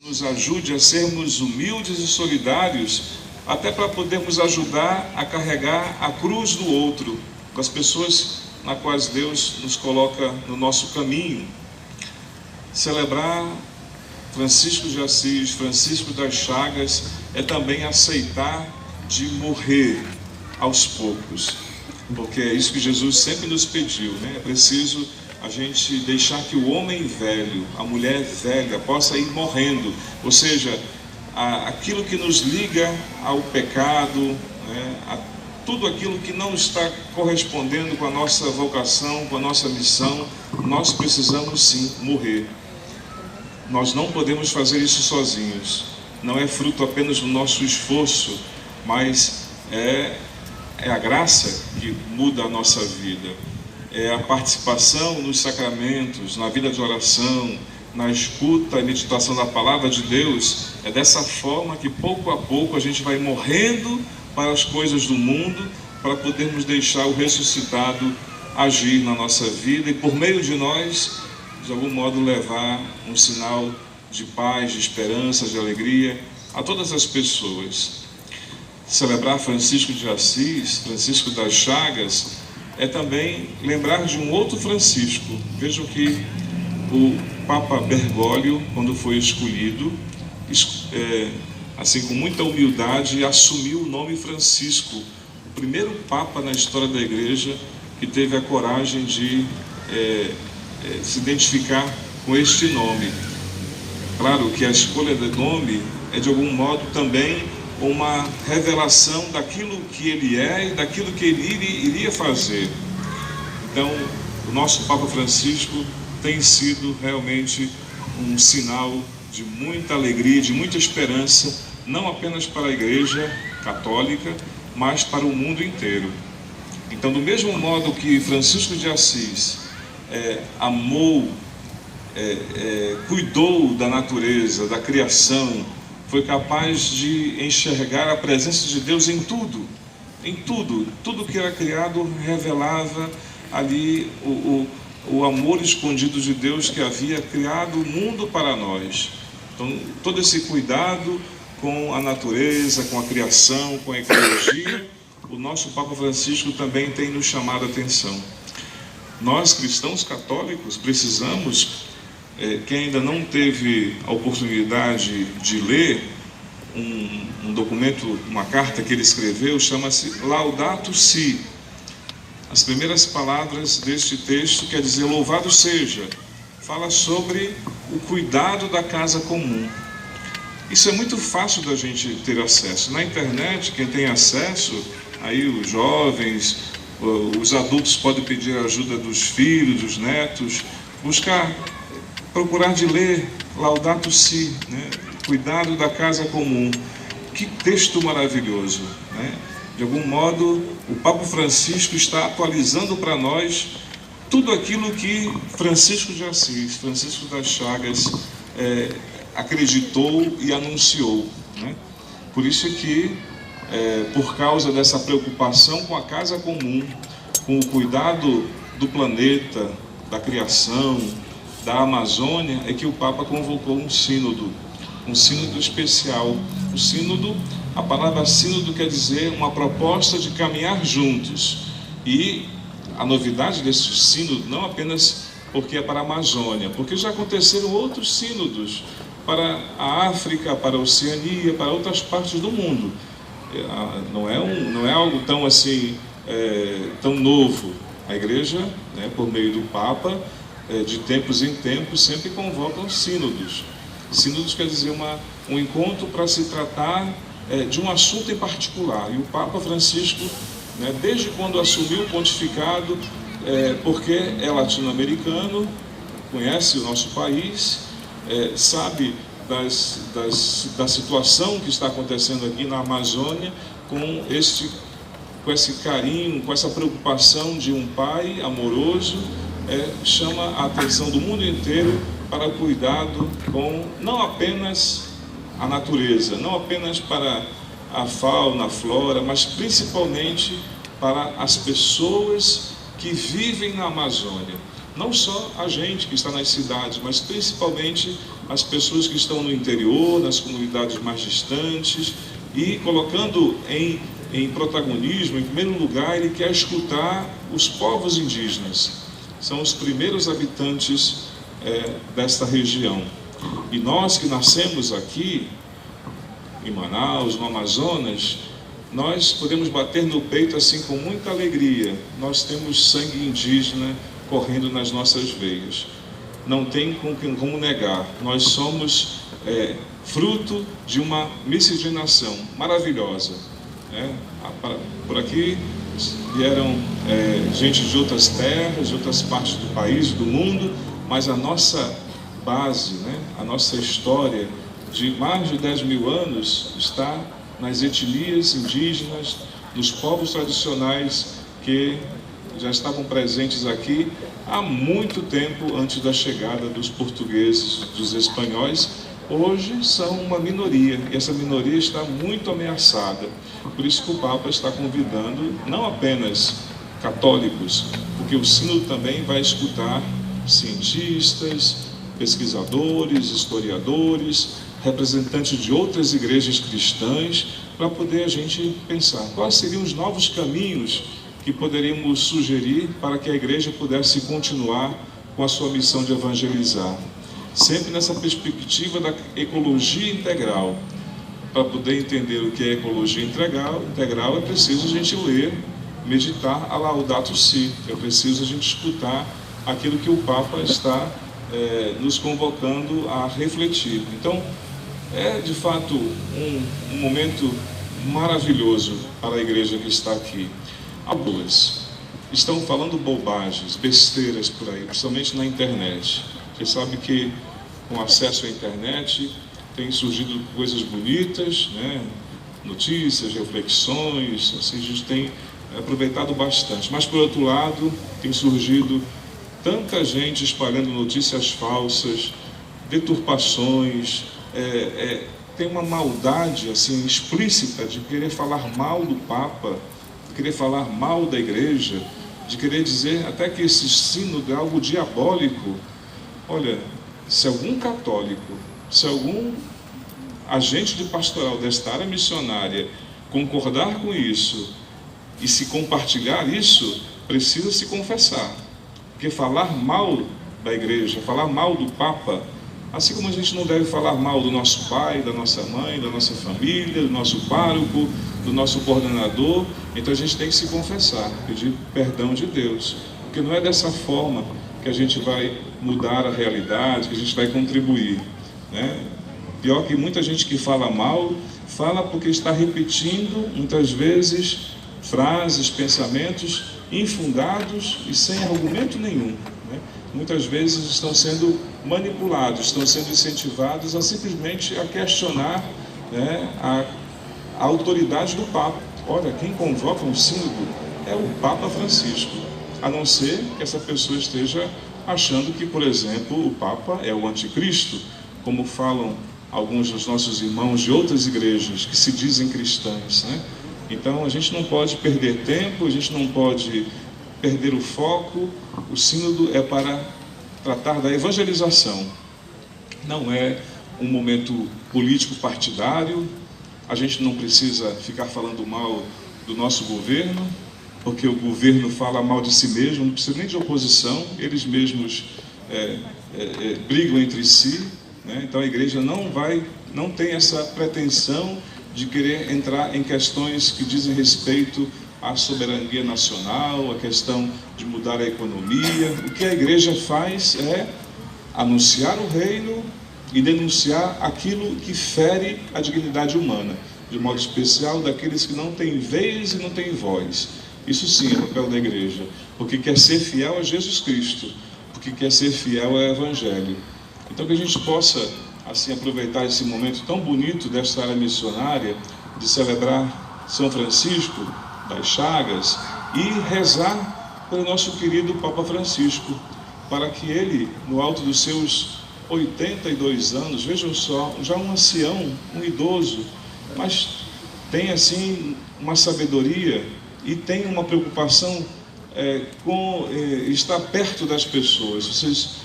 nos ajude a sermos humildes e solidários, até para podermos ajudar a carregar a cruz do outro, das pessoas nas quais Deus nos coloca no nosso caminho. Celebrar Francisco de Assis, Francisco das Chagas, é também aceitar de morrer aos poucos, porque é isso que Jesus sempre nos pediu, né? É preciso a gente deixar que o homem velho, a mulher velha, possa ir morrendo, ou seja, aquilo que nos liga ao pecado, né? A tudo aquilo que não está correspondendo com a nossa vocação, com a nossa missão, nós precisamos sim morrer. Nós não podemos fazer isso sozinhos, não é fruto apenas do nosso esforço, mas é a graça que muda a nossa vida, é a participação nos sacramentos, na vida de oração, na escuta e meditação da palavra de Deus. É dessa forma que pouco a pouco a gente vai morrendo para as coisas do mundo, para podermos deixar o ressuscitado agir na nossa vida e por meio de nós, de algum modo, levar um sinal de paz, de esperança, de alegria a todas as pessoas. Celebrar Francisco de Assis, Francisco das Chagas, é também lembrar de um outro Francisco. Vejam que o Papa Bergoglio, quando foi escolhido, assim com muita humildade, assumiu o nome Francisco, o primeiro Papa na história da Igreja que teve a coragem de se identificar com este nome. Claro que a escolha do nome é de algum modo também uma revelação daquilo que ele é e daquilo que ele iria fazer. Então, o nosso Papa Francisco tem sido realmente um sinal de muita alegria, de muita esperança, não apenas para a Igreja Católica, mas para o mundo inteiro. Então, do mesmo modo que Francisco de Assis amou, cuidou da natureza, da criação, foi capaz de enxergar a presença de Deus em tudo, tudo que era criado revelava ali o amor escondido de Deus que havia criado o mundo para nós. Então, todo esse cuidado com a natureza, com a criação, com a ecologia, o nosso Papa Francisco também tem nos chamado a atenção. Nós, cristãos católicos, precisamos, quem ainda não teve a oportunidade de ler um documento, uma carta que ele escreveu, chama-se Laudato Si. As primeiras palavras deste texto quer dizer louvado seja. Fala sobre o cuidado da casa comum. Isso é muito fácil da gente ter acesso. Na internet, quem tem acesso, aí os jovens, os adultos podem pedir a ajuda dos filhos, dos netos, procurar de ler Laudato Si, né? Cuidado da casa comum. Que texto maravilhoso, né? De algum modo, o Papa Francisco está atualizando para nós tudo aquilo que Francisco de Assis, Francisco das Chagas, acreditou e anunciou, né? Por isso que, por causa dessa preocupação com a casa comum, com o cuidado do planeta, da criação, da Amazônia, é que o Papa convocou um sínodo especial. O sínodo, a palavra sínodo quer dizer uma proposta de caminhar juntos. E a novidade desse sínodo, não apenas porque é para a Amazônia, porque já aconteceram outros sínodos para a África, para a Oceania, para outras partes do mundo. Não é algo tão assim, tão novo. A Igreja, né, por meio do Papa, de tempos em tempos, sempre convocam sínodos. Sínodos quer dizer um encontro para se tratar de um assunto em particular. E o Papa Francisco, né, desde quando assumiu o pontificado, porque é latino-americano, conhece o nosso país, sabe da situação que está acontecendo aqui na Amazônia, com esse carinho, com essa preocupação de um pai amoroso, chama a atenção do mundo inteiro para cuidado com não apenas a natureza, não apenas para a fauna, a flora, mas principalmente para as pessoas que vivem na Amazônia. Não só a gente que está nas cidades, mas principalmente as pessoas que estão no interior, nas comunidades mais distantes, e colocando em protagonismo, em primeiro lugar, ele quer escutar os povos indígenas. São os primeiros habitantes desta região. E nós que nascemos aqui, em Manaus, no Amazonas, nós podemos bater no peito assim com muita alegria. Nós temos sangue indígena correndo nas nossas veias. Não tem como negar. Nós somos fruto de uma miscigenação maravilhosa. Por aqui vieram gente de outras terras, de outras partes do país, do mundo, mas a nossa base, a nossa história de mais de 10 mil anos está nas etnias indígenas, nos povos tradicionais que já estavam presentes aqui há muito tempo antes da chegada dos portugueses, dos espanhóis. Hoje são uma minoria, e essa minoria está muito ameaçada. Por isso que o Papa está convidando não apenas católicos, porque o sínodo também vai escutar cientistas, pesquisadores, historiadores, representantes de outras igrejas cristãs, para poder a gente pensar quais seriam os novos caminhos que poderíamos sugerir para que a igreja pudesse continuar com a sua missão de evangelizar. Sempre nessa perspectiva da ecologia integral. Para poder entender o que é ecologia integral é preciso a gente ler, meditar a Laudato Si, é preciso a gente escutar aquilo que o Papa está nos convocando a refletir. Então, é de fato um momento maravilhoso para a igreja que está aqui. Algumas estão falando bobagens, besteiras por aí, principalmente na internet. Você sabe que com acesso à internet tem surgido coisas bonitas, notícias, reflexões, assim, a gente tem aproveitado bastante. Mas, por outro lado, tem surgido tanta gente espalhando notícias falsas, deturpações, tem uma maldade assim, explícita de querer falar mal do Papa, de querer falar mal da igreja, de querer dizer até que esse sínodo é algo diabólico. Olha, se algum católico, se algum agente de pastoral desta área missionária concordar com isso e se compartilhar isso, precisa se confessar. Porque falar mal da igreja, falar mal do Papa, assim como a gente não deve falar mal do nosso pai, da nossa mãe, da nossa família, do nosso pároco, do nosso coordenador, então a gente tem que se confessar, pedir perdão de Deus. Porque não é dessa forma que a gente vai mudar a realidade, que a gente vai contribuir. Pior que muita gente que fala mal, fala porque está repetindo, muitas vezes, frases, pensamentos infundados e sem argumento nenhum. Muitas vezes estão sendo manipulados, estão sendo incentivados a simplesmente a questionar a autoridade do Papa. Olha, quem convoca um sínodo é o Papa Francisco, a não ser que essa pessoa esteja achando que, por exemplo, o Papa é o anticristo, como falam alguns dos nossos irmãos de outras igrejas que se dizem cristãs. Então a gente não pode perder tempo, a gente não pode perder o foco. O sínodo é para tratar da evangelização, não é um momento político partidário. A gente não precisa ficar falando mal do nosso governo, porque o governo fala mal de si mesmo, não precisa nem de oposição, eles mesmos brigam entre si. Então a igreja não tem essa pretensão de querer entrar em questões que dizem respeito à soberania nacional, a questão de mudar a economia. O que a igreja faz é anunciar o reino e denunciar aquilo que fere a dignidade humana, de modo especial daqueles que não têm vez e não têm voz. Isso sim é o papel da igreja, porque quer ser fiel a Jesus Cristo, porque quer ser fiel ao Evangelho. Então que a gente possa assim aproveitar esse momento tão bonito desta área missionária, de celebrar São Francisco das Chagas e rezar pelo nosso querido Papa Francisco, para que ele, no alto dos seus 82 anos, vejam só, já um ancião, um idoso, mas tem assim uma sabedoria e tem uma preocupação com estar perto das pessoas. Vocês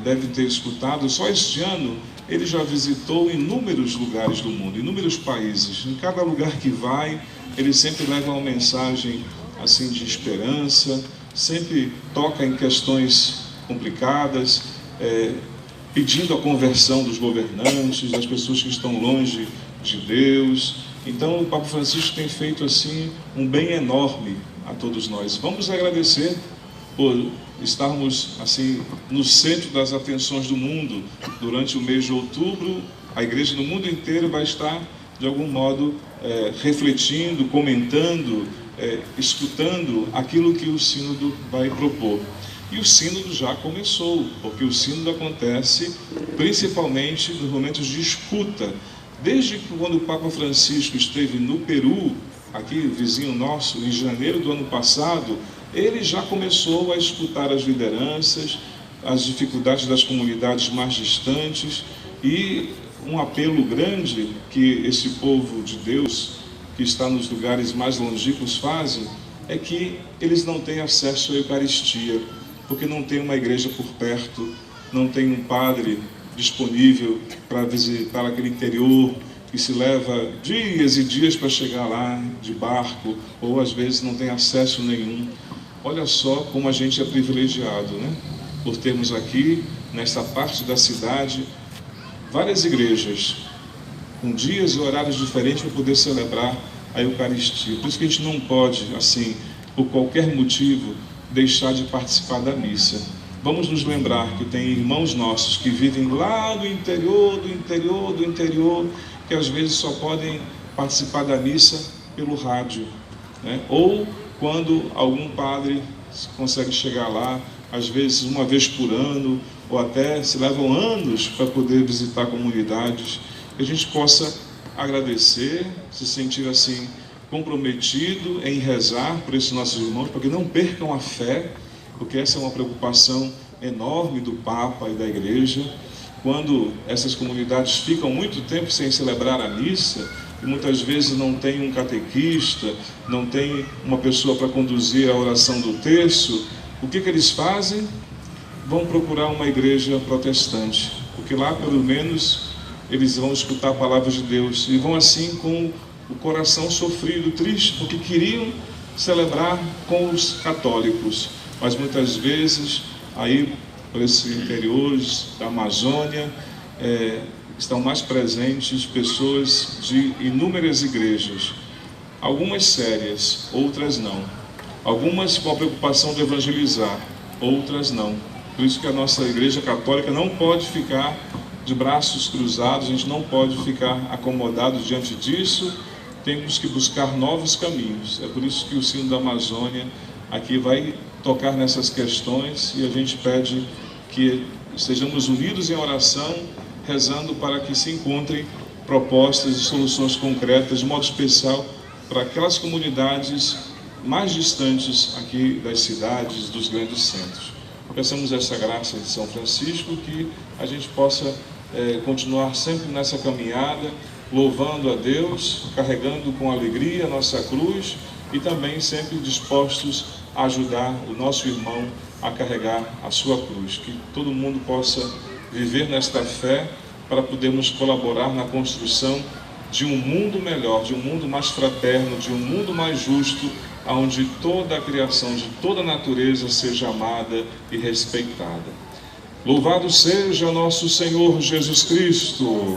deve ter escutado, só este ano ele já visitou inúmeros lugares do mundo, inúmeros países. Em cada lugar que vai, ele sempre leva uma mensagem assim de esperança, sempre toca em questões complicadas, pedindo a conversão dos governantes, das pessoas que estão longe de Deus. Então o Papa Francisco tem feito assim um bem enorme a todos nós. Vamos agradecer por estarmos assim no centro das atenções do mundo. Durante o mês de outubro, a igreja no mundo inteiro vai estar de algum modo refletindo, comentando, escutando aquilo que o sínodo vai propor. E o sínodo já começou, porque o sínodo acontece principalmente nos momentos de escuta. Desde quando o Papa Francisco esteve no Peru, aqui vizinho nosso, em janeiro do ano passado, ele já começou a escutar as lideranças, as dificuldades das comunidades mais distantes, e um apelo grande que esse povo de Deus, que está nos lugares mais longínquos, fazem, é que eles não têm acesso à Eucaristia, porque não tem uma igreja por perto, não tem um padre disponível para visitar aquele interior, que se leva dias e dias para chegar lá de barco, ou às vezes não tem acesso nenhum. Olha só como a gente é privilegiado, né? Por termos aqui, nesta parte da cidade, várias igrejas, com dias e horários diferentes para poder celebrar a Eucaristia. Por isso que a gente não pode, assim, por qualquer motivo, deixar de participar da missa. Vamos nos lembrar que tem irmãos nossos que vivem lá do interior, que às vezes só podem participar da missa pelo rádio, né? Ou quando algum padre consegue chegar lá, às vezes uma vez por ano, ou até se levam anos para poder visitar comunidades. Que a gente possa agradecer, se sentir assim comprometido em rezar por esses nossos irmãos, para que não percam a fé, porque essa é uma preocupação enorme do Papa e da Igreja. Quando essas comunidades ficam muito tempo sem celebrar a missa, e muitas vezes não tem um catequista, não tem uma pessoa para conduzir a oração do terço, o que eles fazem? Vão procurar uma igreja protestante, porque lá pelo menos eles vão escutar a palavra de Deus, e vão assim com o coração sofrido, triste, porque queriam celebrar com os católicos, mas muitas vezes aí por esses interiores da Amazônia estão mais presentes pessoas de inúmeras igrejas, algumas sérias, outras não, algumas com a preocupação de evangelizar, outras não. Por isso que a nossa Igreja Católica não pode ficar de braços cruzados, a gente não pode ficar acomodado diante disso, temos que buscar novos caminhos. É por isso que o Sínodo da Amazônia aqui vai tocar nessas questões, e a gente pede que estejamos unidos em oração, rezando para que se encontrem propostas e soluções concretas, de modo especial para aquelas comunidades mais distantes aqui das cidades, dos grandes centros. Peçamos essa graça de São Francisco, que a gente possa continuar sempre nessa caminhada, louvando a Deus, carregando com alegria a nossa cruz, e também sempre dispostos a ajudar o nosso irmão a carregar a sua cruz. Que todo mundo possa viver nesta fé para podermos colaborar na construção de um mundo melhor, de um mundo mais fraterno, de um mundo mais justo, onde toda a criação, de toda a natureza seja amada e respeitada. Louvado seja nosso Senhor Jesus Cristo!